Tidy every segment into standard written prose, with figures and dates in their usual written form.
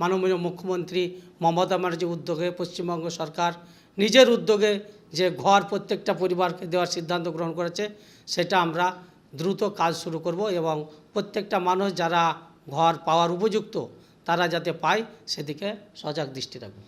মাননীয় মুখ্যমন্ত্রী মমতা ব্যানার্জির উদ্যোগে পশ্চিমবঙ্গ সরকার নিজের উদ্যোগে যে ঘর প্রত্যেকটা পরিবারকে দেওয়ার সিদ্ধান্ত গ্রহণ করেছে, সেটা আমরা দ্রুত কাজ শুরু করব এবং প্রত্যেকটা মানুষ যারা ঘর পাওয়ার উপযুক্ত তারা যাতে পায় সেদিকে সজাগ দৃষ্টি রাখব।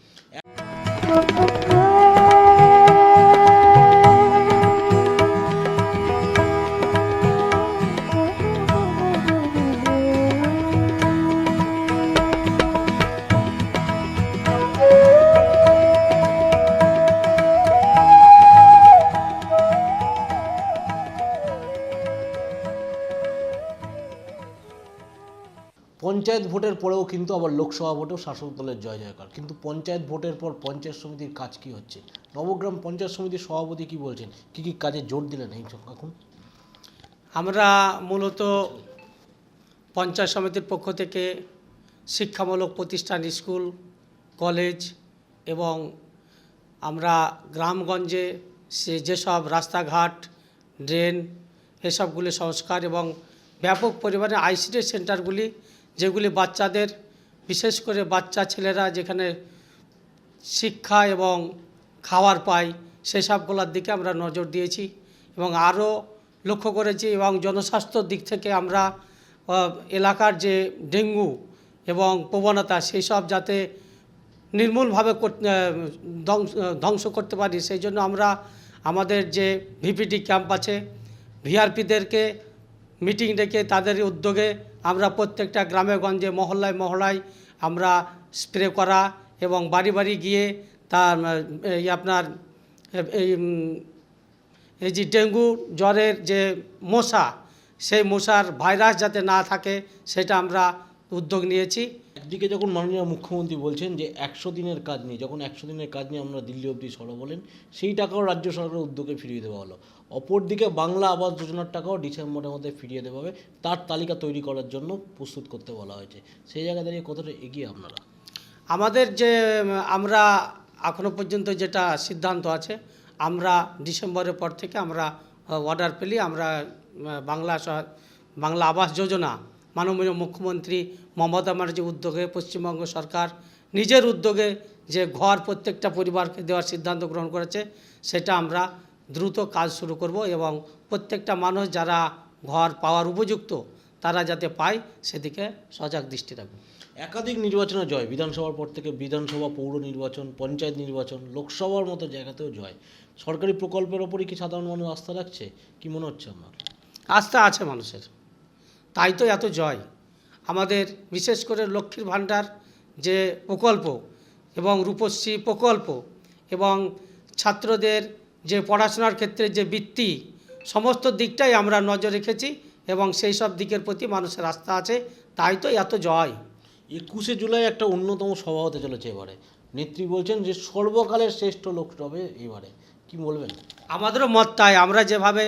পঞ্চায়েত ভোটের পরেও কিন্তু আবার লোকসভা ভোটেও শাসক দলের জয় জয়কার, কিন্তু পঞ্চায়েত ভোটের পর পঞ্চায়েত সমিতির কাজ কি হচ্ছে? নবগ্রাম পঞ্চায়েত সমিতির সভাপতি কি বলছেন, কি কি কাজে জোর দিলেন এই এখন? আমরা মূলত পঞ্চায়েত সমিতির পক্ষ থেকে শিক্ষামূলক প্রতিষ্ঠান, স্কুল, কলেজ এবং আমরা গ্রামগঞ্জে যেসব রাস্তাঘাট, ড্রেন এসবগুলি সংস্কার এবং ব্যাপক পরিমাণে আইসিডি সেন্টারগুলি, যেগুলি বাচ্চাদের, বিশেষ করে বাচ্চা ছেলেরা যেখানে শিক্ষা এবং খাবার পায় সেই সবগুলোর দিকে আমরা নজর দিয়েছি এবং আরও লক্ষ্য করেছি এবং জনস্বাস্থ্যর দিক থেকে আমরা এলাকার যে ডেঙ্গু এবং প্রবণতা সেই সব যাতে নির্মূলভাবে ধ্বংস করতে পারি, সেই জন্য আমরা আমাদের যে ভিপিটি ক্যাম্প আছে, ভিআরপিদেরকে মিটিং ডেকে তাদের উদ্যোগে আমরা প্রত্যেকটা গ্রামে গঞ্জে মহল্লায় মহল্লায় আমরা স্প্রে করা এবং বাড়ি বাড়ি গিয়ে তার আপনার এই যে ডেঙ্গু জ্বরের যে মশা, সেই মশার ভাইরাস যাতে না থাকে সেটা আমরা উদ্যোগ নিয়েছি। একদিকে যখন মাননীয় মুখ্যমন্ত্রী বলছেন যে 100 দিনের কাজ নিয়ে, যখন 100 দিনের কাজ নিয়ে আমরা দিল্লি অবধি সরব বলেন, সেই টাকাও রাজ্য সরকারের উদ্যোগে ফিরিয়ে দেওয়া হলো। অপরদিকে বাংলা আবাস যোজনার টাকাও ডিসেম্বরের মধ্যে ফিরিয়ে দেওয়া হবে, তার তালিকা তৈরি করার জন্য প্রস্তুত করতে বলা হয়েছে। সেই জায়গা দাঁড়িয়ে কতটা এগিয়ে আপনারা? আমাদের যে আমরা এখনো পর্যন্ত যেটা সিদ্ধান্ত আছে, আমরা ডিসেম্বরের পর থেকে আমরা অর্ডার পেলে আমরা বাংলা আবাস যোজনা মাননীয় মুখ্যমন্ত্রী মমতা ব্যানার্জির উদ্যোগে পশ্চিমবঙ্গ সরকার নিজের উদ্যোগে যে ঘর প্রত্যেকটা পরিবারকে দেওয়ার সিদ্ধান্ত গ্রহণ করেছে, সেটা আমরা দ্রুত কাজ শুরু করব এবং প্রত্যেকটা মানুষ যারা ঘর পাওয়ার উপযুক্ত তারা যাতে পায় সেদিকে সজাগ দৃষ্টি রাখব। একাধিক নির্বাচনে জয়, বিধানসভার পর থেকে বিধানসভা, পৌর নির্বাচন, পঞ্চায়েত নির্বাচন, লোকসভার মতো জায়গাতেও জয়। সরকারি প্রকল্পের ওপরই কি সাধারণ মানুষ আস্থা রাখছে? কি মনে হচ্ছে আমার? আস্থা আছে মানুষের, তাই তো এত জয়। আমাদের বিশেষ করে লক্ষ্মীর ভাণ্ডার যে প্রকল্প এবং রূপশ্রী প্রকল্প এবং ছাত্রদের যে পড়াশোনার ক্ষেত্রে যে বৃত্তি, সমস্ত দিকটাই আমরা নজর রেখেছি এবং সেই সব দিকের প্রতি মানুষের আস্থা আছে, তাই তো এত জয়। 21শে জুলাই একটা অন্যতম সভা হতে চলেছে এবারে। নেত্রী বলছেন যে সর্বকালের শ্রেষ্ঠ লোকসভা হবে এবারে, কি বলবেন? আমাদেরও মত তাই। আমরা যেভাবে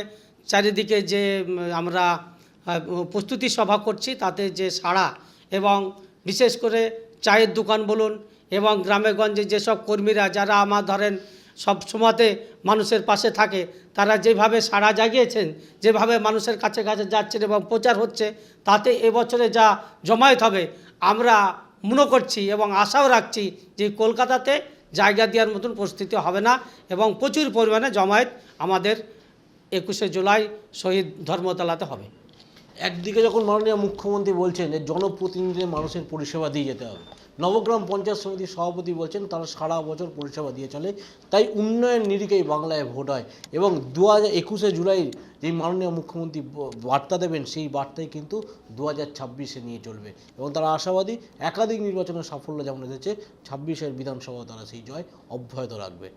চারিদিকে যে আমরা প্রস্তুতি সভা করছি তাতে যে সাড়া, এবং বিশেষ করে চায়ের দোকান বলুন এবং গ্রামে গঞ্জে যেসব কর্মীরা যারা আমার ধরেন সব সময়তে মানুষের পাশে থাকে, তারা যেভাবে সাড়া জাগিয়েছেন, যেভাবে মানুষের কাছে কাছে যাচ্ছেন এবং প্রচার হচ্ছে, তাতে এবছরে যা জমায়েত হবে আমরা মনে করছি এবং আশাও রাখছি যে কলকাতাতে জায়গা দেওয়ার মতন পরিস্থিতি হবে না এবং প্রচুর পরিমাণে জমায়েত আমাদের 21শে জুলাই শহীদ ধর্মতলাতে হবে। একদিকে যখন মাননীয় মুখ্যমন্ত্রী বলছেন যে জনপ্রতিনিধিদের মানুষের পরিষেবা দিয়ে যেতে হবে, নবগ্রাম পঞ্চায়েত সমিতির সভাপতি বলছেন তারা সারা বছর পরিষেবা দিয়ে চলে, তাই উন্নয়ন নিরিখেই বাংলায় ভোট হয় এবং 21শে জুলাই যে মাননীয় মুখ্যমন্ত্রী বার্তা দেবেন, সেই বার্তাই কিন্তু 2026-এ নিয়ে চলবে এবং তারা আশাবাদী একাধিক নির্বাচনের সাফল্য যেমন এসেছে, 26-এর বিধানসভা তারা সেই জয় অব্যাহত রাখবে।